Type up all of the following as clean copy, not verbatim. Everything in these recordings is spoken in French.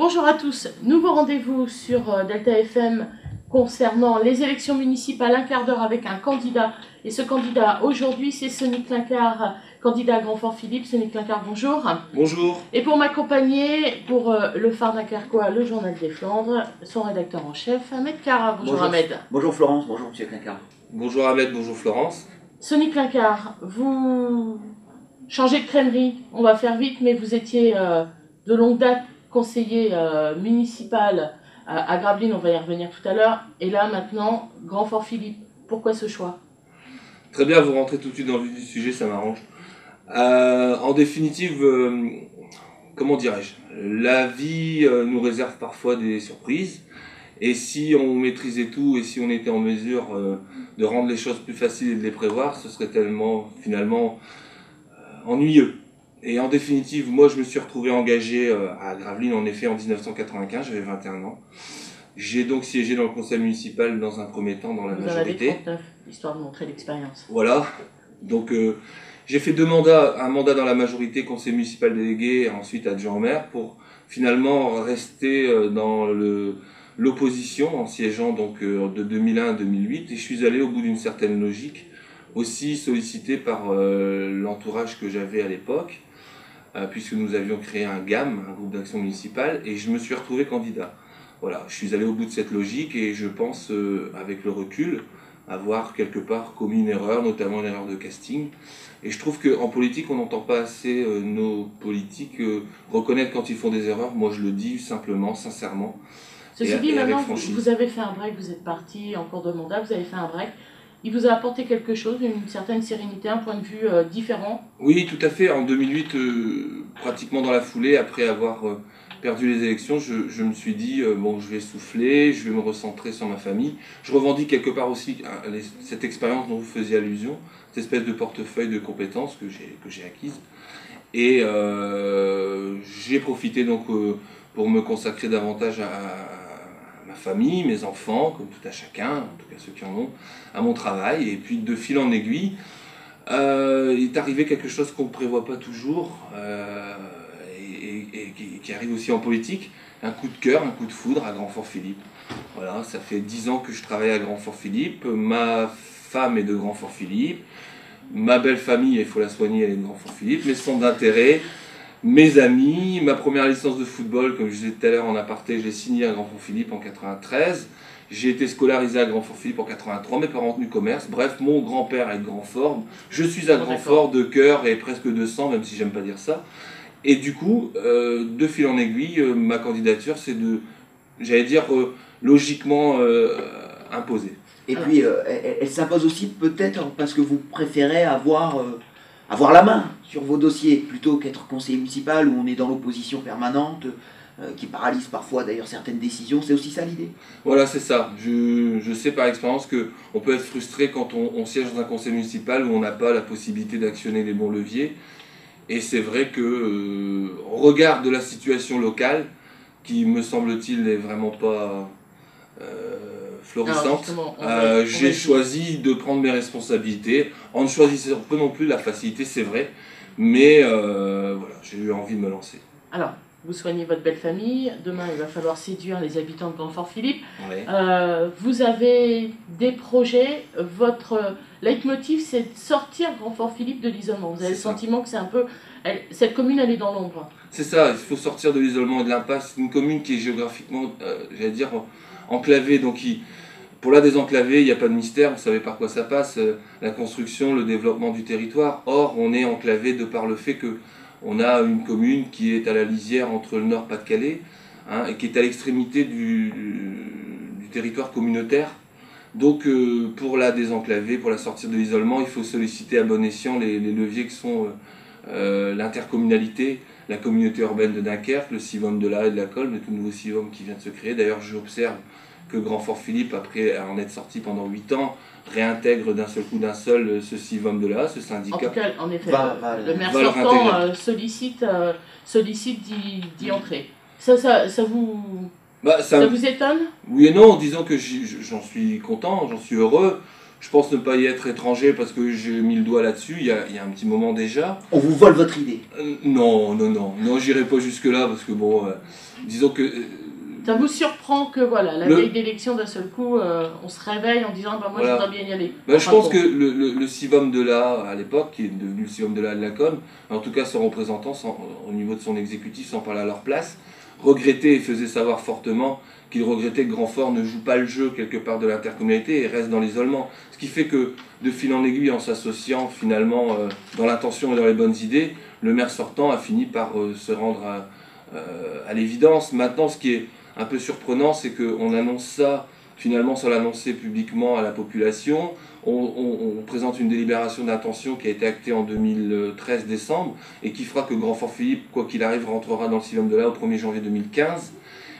Bonjour à tous, nouveau rendez-vous sur Delta FM concernant les élections municipales, un quart d'heure avec un candidat. Et ce candidat aujourd'hui, c'est Sonny Clincard, candidat à Grand-Fort-Philippe. Sonny Clincard, bonjour. Bonjour. Et pour m'accompagner, pour le phare dunkerquois, le Journal des Flandres, son rédacteur en chef, Ahmed Kara. Bonjour Ahmed. Bonjour Florence, bonjour Monsieur Clincard. Bonjour Ahmed, bonjour Florence. Sonny Clincard, vous changez de crèmerie, on va faire vite, mais vous étiez de longue date conseiller municipal à Gravelines, on va y revenir tout à l'heure, et là maintenant, Grand-Fort-Philippe. Pourquoi ce choix? Très bien, vous rentrez tout de suite dans le vif du sujet, ça m'arrange. En définitive, comment dirais-je, la vie nous réserve parfois des surprises, et si on maîtrisait tout, et si on était en mesure de rendre les choses plus faciles et de les prévoir, ce serait tellement, finalement, ennuyeux. Et en définitive, moi je me suis retrouvé engagé à Gravelines en effet en 1995, j'avais 21 ans. J'ai donc siégé dans le conseil municipal dans un premier temps dans la majorité. Vous en avez 39, histoire de montrer l'expérience. Voilà, donc j'ai fait deux mandats, un mandat dans la majorité, conseil municipal délégué, et ensuite adjoint au maire, pour finalement rester dans l'opposition en siégeant donc de 2001 à 2008. Et je suis allé au bout d'une certaine logique, aussi sollicité par l'entourage que j'avais à l'époque, puisque nous avions créé un GAM, un groupe d'action municipale, et je me suis retrouvé candidat. Voilà, je suis allé au bout de cette logique et je pense, avec le recul, avoir quelque part commis une erreur, notamment une erreur de casting. Et je trouve qu'en politique, on n'entend pas assez nos politiques reconnaître quand ils font des erreurs. Moi, je le dis simplement, sincèrement. Ceci dit, maintenant, vous avez fait un break, vous êtes parti en cours de mandat, vous avez fait un break. Il vous a apporté quelque chose, une certaine sérénité, un point de vue différent? Oui, tout à fait. En 2008, pratiquement dans la foulée, après avoir perdu les élections, je me suis dit, bon, je vais souffler, je vais me recentrer sur ma famille. Je revendique quelque part aussi cette expérience dont vous faisiez allusion, cette espèce de portefeuille de compétences que j'ai acquise. Et j'ai profité donc pour me consacrer davantage à ma famille, mes enfants, comme tout à chacun, en tout cas ceux qui en ont, à mon travail. Et puis de fil en aiguille, il est arrivé quelque chose qu'on ne prévoit pas toujours, et qui arrive aussi en politique, un coup de cœur, un coup de foudre à Grand-Fort-Philippe. Voilà, ça fait 10 ans que je travaille à Grand-Fort-Philippe, ma femme est de Grand-Fort-Philippe, ma belle famille, il faut la soigner, elle est de Grand-Fort-Philippe, mes centres d'intérêt, mes amis, ma première licence de football, comme je disais tout à l'heure en aparté, je l'ai signée à Grand-Fort-Philippe en 93. J'ai été scolarisé à Grand-Fort-Philippe en 83, mes parents ont tenu commerce. Bref, mon grand-père est de Grand-Fort. Je suis à Grand-Fort de cœur et presque de sang, même si j'aime pas dire ça. Et du coup, de fil en aiguille, ma candidature, c'est de, j'allais dire, logiquement imposée. Et puis, elle s'impose aussi peut-être parce que vous préférez avoir la main sur vos dossiers, plutôt qu'être conseiller municipal où on est dans l'opposition permanente, qui paralyse parfois d'ailleurs certaines décisions. C'est aussi ça l'idée? Voilà, c'est ça. Je sais par expérience qu'on peut être frustré quand on siège dans un conseil municipal où on n'a pas la possibilité d'actionner les bons leviers. Et c'est vrai que, au regard de la situation locale, qui me semble-t-il n'est vraiment pas florissante, j'ai choisi de prendre mes responsabilités, en ne choisissant pas non plus la facilité, c'est vrai, mais voilà, j'ai eu envie de me lancer. Alors, vous soignez votre belle famille, demain il va falloir séduire les habitants de Grand-Fort-Philippe. Ouais. Vous avez des projets, votre leitmotiv c'est de sortir Grand-Fort-Philippe de l'isolement. Vous avez le sentiment que c'est un peu... cette commune elle est dans l'ombre. C'est ça, il faut sortir de l'isolement et de l'impasse. C'est une commune qui est géographiquement, j'allais dire, enclavée. Donc pour la désenclaver, il n'y a pas de mystère, vous savez par quoi ça passe, la construction, le développement du territoire. Or, on est enclavé de par le fait que on a une commune qui est à la lisière entre le Nord Pas-de-Calais, hein, et qui est à l'extrémité du territoire communautaire. Donc pour la désenclaver, pour la sortir de l'isolement, il faut solliciter à bon escient les leviers qui sont l'intercommunalité, la communauté urbaine de Dunkerque, le CIVOM de la et de la Colle, le tout nouveau CIVOM qui vient de se créer. D'ailleurs, j'observe que Grand-Fort-Philippe, après en être sorti pendant 8 ans, réintègre d'un seul coup ce CIVOM de la, ce syndicat. En tout cas, en effet, le maire sortant sollicite d'y entrer. Ça vous étonne? Oui et non, en disant que j'en suis content, j'en suis heureux. Je pense ne pas y être étranger parce que j'ai mis le doigt là-dessus, il y a un petit moment déjà. On vous vole votre idée. Non, j'irai pas jusque-là parce que bon, disons que... Ça vous surprend que voilà, la veille d'élection, d'un seul coup, on se réveille en disant bah, moi voilà. je voudrais bien y aller. Je pense que le Civom de la, à l'époque, qui est devenu le Civom de la Com, en tout cas son représentant au niveau de son exécutif, sans parler à leur place, regrettait et faisait savoir fortement qu'il regrettait que Grandfort ne joue pas le jeu quelque part de l'intercommunalité et reste dans l'isolement. Ce qui fait que de fil en aiguille, en s'associant finalement dans l'intention et dans les bonnes idées, le maire sortant a fini par se rendre à l'évidence. Maintenant, ce qui est un peu surprenant, c'est qu'on annonce ça finalement sans l'annoncer publiquement à la population. On présente une délibération d'intention qui a été actée en 2013 décembre et qui fera que Grandfort-Philippe, quoi qu'il arrive, rentrera dans le Civom de la au 1er janvier 2015.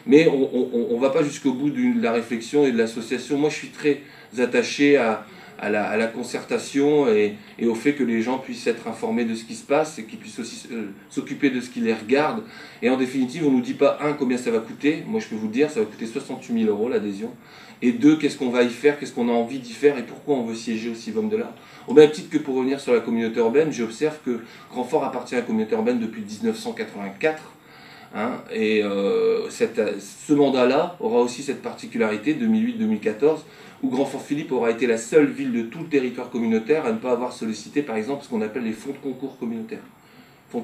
Mais on ne va pas jusqu'au bout de la réflexion et de l'association. Moi, je suis très attaché à la concertation et au fait que les gens puissent être informés de ce qui se passe et qu'ils puissent aussi s'occuper de ce qui les regarde. Et en définitive, on ne nous dit pas, un, combien ça va coûter. Moi, je peux vous le dire, ça va coûter 68 000 € l'adhésion. Et deux, qu'est-ce qu'on va y faire, qu'est-ce qu'on a envie d'y faire et pourquoi on veut siéger au Civom de l'Art. Au même titre que pour revenir sur la communauté urbaine, j'observe que Grandfort appartient à la communauté urbaine depuis 1984. Et ce mandat-là aura aussi cette particularité, 2008-2014, où Grandfort-Philippe aura été la seule ville de tout le territoire communautaire à ne pas avoir sollicité, par exemple, ce qu'on appelle les fonds de concours communautaires.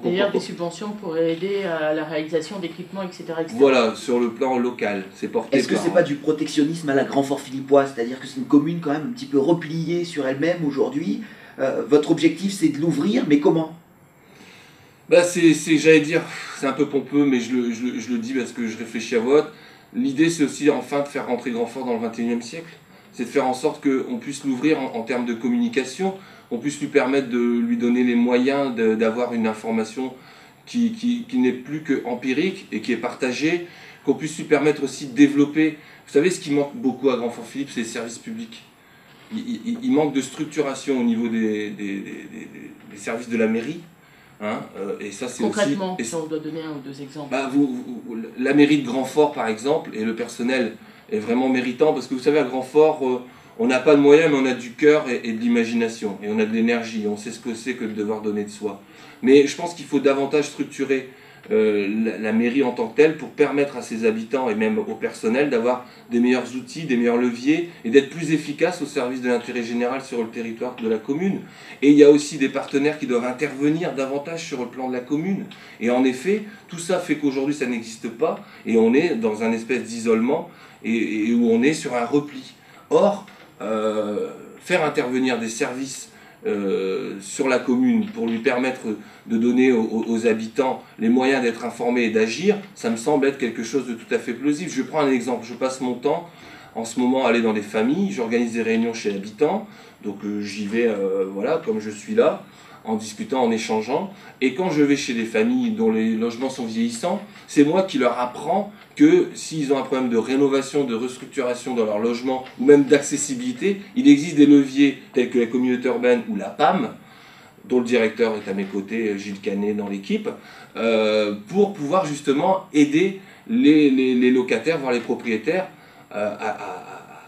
D'ailleurs, des subventions pour aider à la réalisation d'équipements, etc., etc. Voilà, sur le plan local, c'est porté. Est-ce que c'est pas du protectionnisme à la Grandfort-Philippoise, c'est-à-dire que c'est une commune quand même un petit peu repliée sur elle-même aujourd'hui? Votre objectif, c'est de l'ouvrir, mais comment? J'allais dire, c'est un peu pompeux, mais je le dis parce que je réfléchis à voix haute. L'idée, c'est aussi enfin de faire rentrer Grandfort dans le XXIe siècle. C'est de faire en sorte qu'on puisse l'ouvrir en termes de communication, on puisse lui permettre de lui donner les moyens d'avoir une information qui n'est plus qu'empirique et qui est partagée, qu'on puisse lui permettre aussi de développer. Vous savez, ce qui manque beaucoup à Grandfort-Philippe, c'est les services publics. Il manque de structuration au niveau des services de la mairie. Et ça, c'est concrètement, aussi, si on doit donner un ou deux exemples. La mairie de Grandfort, par exemple, et le personnel est vraiment méritant, parce que vous savez, à Grandfort, on n'a pas de moyens, mais on a du cœur et de l'imagination, et on a de l'énergie, on sait ce que c'est que de devoir donner de soi. Mais je pense qu'il faut davantage structurer la mairie en tant que telle pour permettre à ses habitants et même au personnel d'avoir des meilleurs outils, des meilleurs leviers et d'être plus efficace au service de l'intérêt général sur le territoire de la commune. Et il y a aussi des partenaires qui doivent intervenir davantage sur le plan de la commune. Et en effet, tout ça fait qu'aujourd'hui ça n'existe pas et on est dans un espèce d'isolement et où on est sur un repli. Or, faire intervenir des services sur la commune pour lui permettre de donner aux habitants les moyens d'être informés et d'agir, ça me semble être quelque chose de tout à fait plausible. Je prends un exemple, je passe mon temps en ce moment à aller dans des familles, j'organise des réunions chez l'habitant, donc j'y vais voilà, comme je suis là, en discutant, en échangeant, et quand je vais chez des familles dont les logements sont vieillissants, c'est moi qui leur apprends que s'ils ont un problème de rénovation, de restructuration dans leur logement, ou même d'accessibilité, il existe des leviers tels que la communauté urbaine ou la PAM, dont le directeur est à mes côtés, Gilles Canet dans l'équipe, pour pouvoir justement aider les locataires, voire les propriétaires, à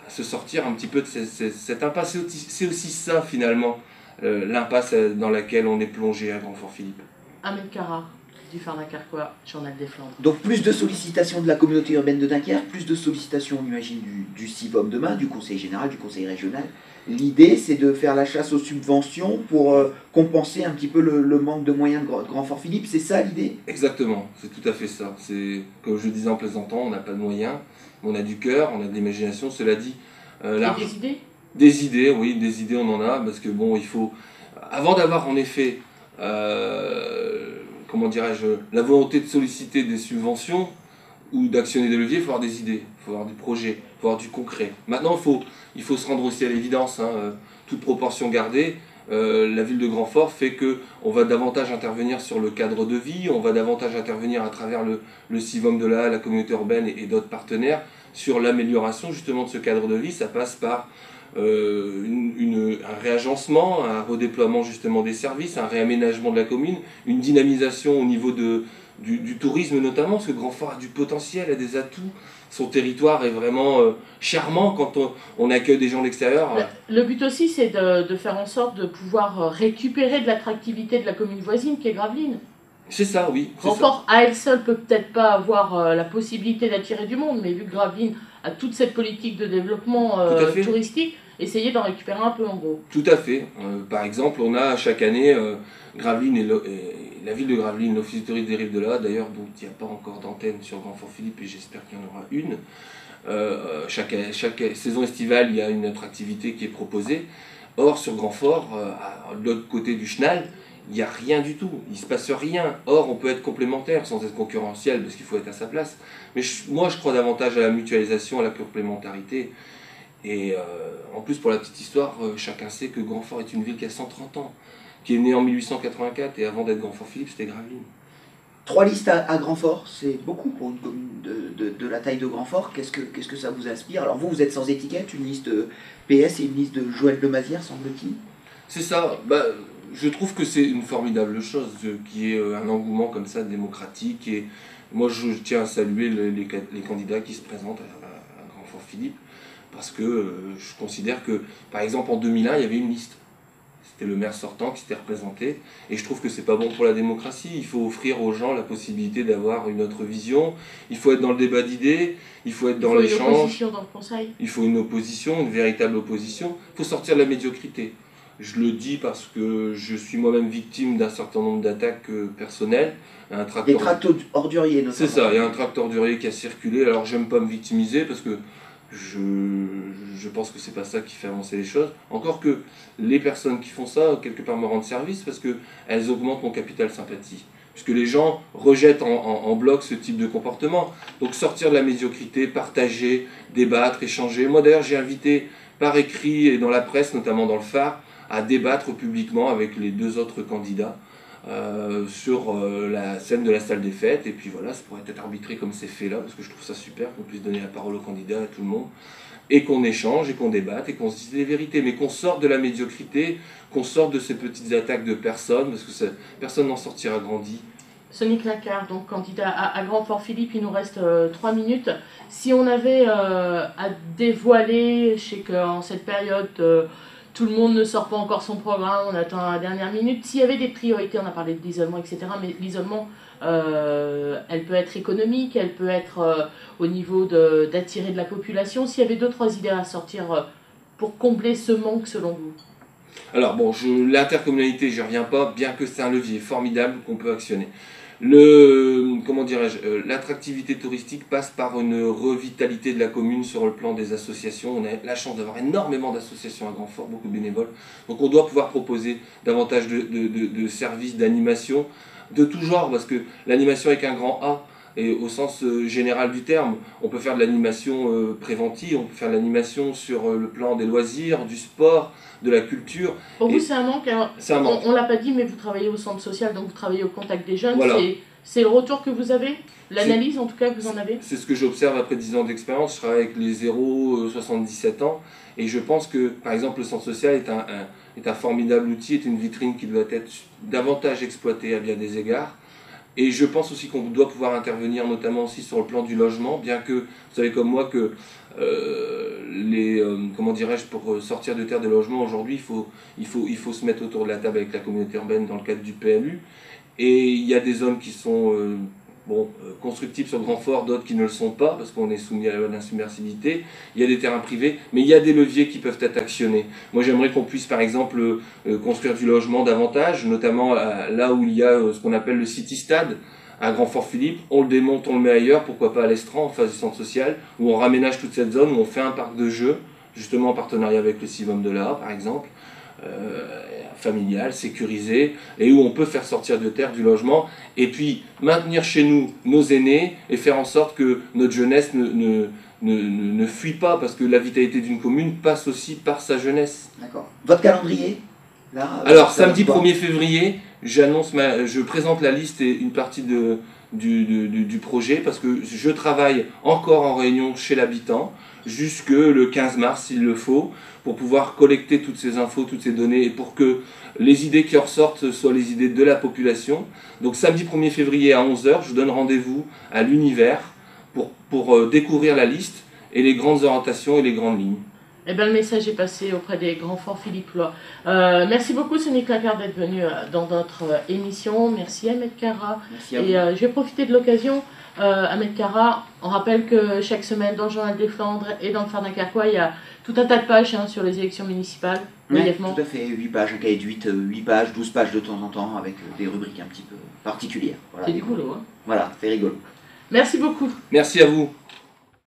se sortir un petit peu de cette impasse. C'est aussi ça finalement, l'impasse dans laquelle on est plongé à Grandfort-Philippe. Ahmed Kara, du Phare Dunkerquois, Journal des Flandres. Donc plus de sollicitations de la communauté urbaine de Dunkerque, plus de sollicitations, on imagine, du Civom demain, du conseil général, du conseil régional. L'idée, c'est de faire la chasse aux subventions pour compenser un petit peu le manque de moyens de Grandfort-Philippe, c'est ça l'idée? Exactement, c'est tout à fait ça. C'est, comme je le disais en plaisantant, on n'a pas de moyens, on a du cœur, on a de l'imagination, cela dit. Et des idées? Des idées, oui, des idées on en a, parce que bon, il faut, avant d'avoir en effet, comment dirais-je, la volonté de solliciter des subventions ou d'actionner des leviers, il faut avoir des idées, il faut avoir des projets, il faut avoir du concret. Maintenant, il faut se rendre aussi à l'évidence, toute proportion gardée. La ville de Grandfort fait qu'on va davantage intervenir sur le cadre de vie, on va davantage intervenir à travers le Civom de la communauté urbaine et d'autres partenaires sur l'amélioration justement de ce cadre de vie. Ça passe par un réagencement, un redéploiement justement des services, un réaménagement de la commune, une dynamisation au niveau de du tourisme notamment, parce que Grandfort a du potentiel, a des atouts. Son territoire est vraiment charmant quand on accueille des gens de l'extérieur. Le but aussi, c'est de faire en sorte de pouvoir récupérer de l'attractivité de la commune voisine qui est Gravelines. C'est ça, oui. Grandfort, à elle seule, peut peut-être pas avoir la possibilité d'attirer du monde, mais vu que Gravelines a toute cette politique de développement touristique, essayer d'en récupérer un peu en gros. Tout à fait. Par exemple, on a chaque année Gravelines et la ville de Gravelines, l'Office de tourisme des Rives de la, d'ailleurs, dont il n'y a pas encore d'antenne sur Grandfort-Philippe et j'espère qu'il y en aura une. Chaque saison estivale, il y a une autre activité qui est proposée. Or, sur Grandfort, de l'autre côté du Chenal, il n'y a rien du tout, il ne se passe rien. Or, on peut être complémentaire sans être concurrentiel parce qu'il faut être à sa place. Mais moi, je crois davantage à la mutualisation, à la complémentarité. Et en plus, pour la petite histoire, chacun sait que Grandfort est une ville qui a 130 ans, qui est née en 1884 et avant d'être Grandfort-Philippe, c'était Gravelines. 3 listes à Grandfort, c'est beaucoup pour une commune de la taille de Grandfort. Qu'est-ce que ça vous inspire? Alors vous êtes sans étiquette, une liste PS et une liste de Joël Lemazière, semble-t-il. C'est ça. Je trouve que c'est une formidable chose qu'il y ait un engouement comme ça démocratique. Et moi, je tiens à saluer les candidats qui se présentent à Grandfort-Philippe parce que je considère que, par exemple, en 2001, il y avait une liste. C'était le maire sortant qui s'était représenté. Et je trouve que c'est pas bon pour la démocratie. Il faut offrir aux gens la possibilité d'avoir une autre vision. Il faut être dans le débat d'idées. Il faut être dans l'échange. Il faut une opposition dans le conseil. Il faut une opposition, une véritable opposition. Il faut sortir de la médiocrité. Je le dis parce que je suis moi-même victime d'un certain nombre d'attaques personnelles. Des tracts orduriers, notamment. C'est ça, il y a un tract ordurier qui a circulé. Alors j'aime pas me victimiser parce que je pense que c'est pas ça qui fait avancer les choses. Encore que les personnes qui font ça, quelque part me rendent service parce qu'elles augmentent mon capital sympathie. Puisque les gens rejettent en bloc ce type de comportement. Donc sortir de la médiocrité, partager, débattre, échanger. Moi d'ailleurs j'ai invité par écrit et dans la presse, notamment dans le Phare, à débattre publiquement avec les 2 autres candidats sur la scène de la salle des fêtes. Et puis voilà, ça pourrait être arbitré comme c'est fait là, parce que je trouve ça super qu'on puisse donner la parole aux candidats, à tout le monde, et qu'on échange, et qu'on débatte, et qu'on se dise les vérités, mais qu'on sorte de la médiocrité, qu'on sorte de ces petites attaques de personnes, parce que personne n'en sortira grandi. Sonic Lacard, donc candidat à Grandfort-Philippe, il nous reste 3 minutes. Si on avait à dévoiler, je sais qu'en cette période, tout le monde ne sort pas encore son programme, on attend la dernière minute. S'il y avait des priorités, on a parlé de l'isolement, etc., mais l'isolement, elle peut être économique, elle peut être au niveau d'attirer de la population. S'il y avait 2-3 idées à sortir pour combler ce manque selon vous? Alors bon, l'intercommunalité, je n'y reviens pas, bien que c'est un levier formidable qu'on peut actionner. Comment dirais-je, l'attractivité touristique passe par une revitalité de la commune sur le plan des associations. On a la chance d'avoir énormément d'associations à Grandfort, beaucoup de bénévoles. Donc on doit pouvoir proposer davantage de services d'animation de tout genre, parce que l'animation avec un grand A, et au sens général du terme, on peut faire de l'animation préventive, on peut faire de l'animation sur le plan des loisirs, du sport, de la culture. Pour vous, c'est un manque. C'est un manque. On ne l'a pas dit, mais vous travaillez au centre social, donc vous travaillez au contact des jeunes. Voilà. C'est le retour que vous avez? L'analyse, en tout cas, que vous en avez? C'est ce que j'observe après 10 ans d'expérience. Je travaille avec les 0-77 ans. Et je pense que, par exemple, le centre social est un formidable outil, est une vitrine qui doit être davantage exploitée à bien des égards. Et je pense aussi qu'on doit pouvoir intervenir notamment aussi sur le plan du logement, bien que, vous savez comme moi, que comment dirais-je, pour sortir de terre des logements aujourd'hui, il faut se mettre autour de la table avec la communauté urbaine dans le cadre du PLU. Et il y a des zones qui sont constructibles sur Grandfort, d'autres qui ne le sont pas, parce qu'on est soumis à la loi d'insubmersibilité. Il y a des terrains privés, mais il y a des leviers qui peuvent être actionnés. Moi j'aimerais qu'on puisse par exemple construire du logement davantage, notamment là où il y a ce qu'on appelle le City Stade, à Grandfort-Philippe. On le démonte, on le met ailleurs, pourquoi pas à l'Estran, en face du centre social, où on raménage toute cette zone, où on fait un parc de jeux, justement en partenariat avec le Civum de la par exemple, familial, sécurisé, et où on peut faire sortir de terre du logement, et puis maintenir chez nous nos aînés, et faire en sorte que notre jeunesse ne fuit pas, parce que la vitalité d'une commune passe aussi par sa jeunesse. D'accord. Votre calendrier là, alors, samedi 1er février, je présente la liste et une partie de du projet, parce que je travaille encore en réunion chez l'habitant jusque le 15 mars s'il le faut, pour pouvoir collecter toutes ces infos, toutes ces données, et pour que les idées qui en ressortent soient les idées de la population. Donc samedi 1er février à 11 h, je vous donne rendez-vous à l'Univers pour découvrir la liste et les grandes orientations et les grandes lignes. Eh ben, le message est passé auprès des grands forts philippois. Merci beaucoup, Sonic Lacard, d'être venu dans notre émission. Merci, Ahmed Kara. Merci à vous. Et je vais profiter de l'occasion, Ahmed Kara. On rappelle que chaque semaine, dans le Journal des Flandres et dans le Phare Dunkerquois, il y a tout un tas de pages sur les élections municipales. Oui, brièvement. tout à fait, 8 pages, un cahier de 8 pages, 12 pages de temps en temps, avec des rubriques un petit peu particulières. Voilà, C'est du boulot. Hein. Voilà, c'est rigolo. Merci beaucoup. Merci à vous.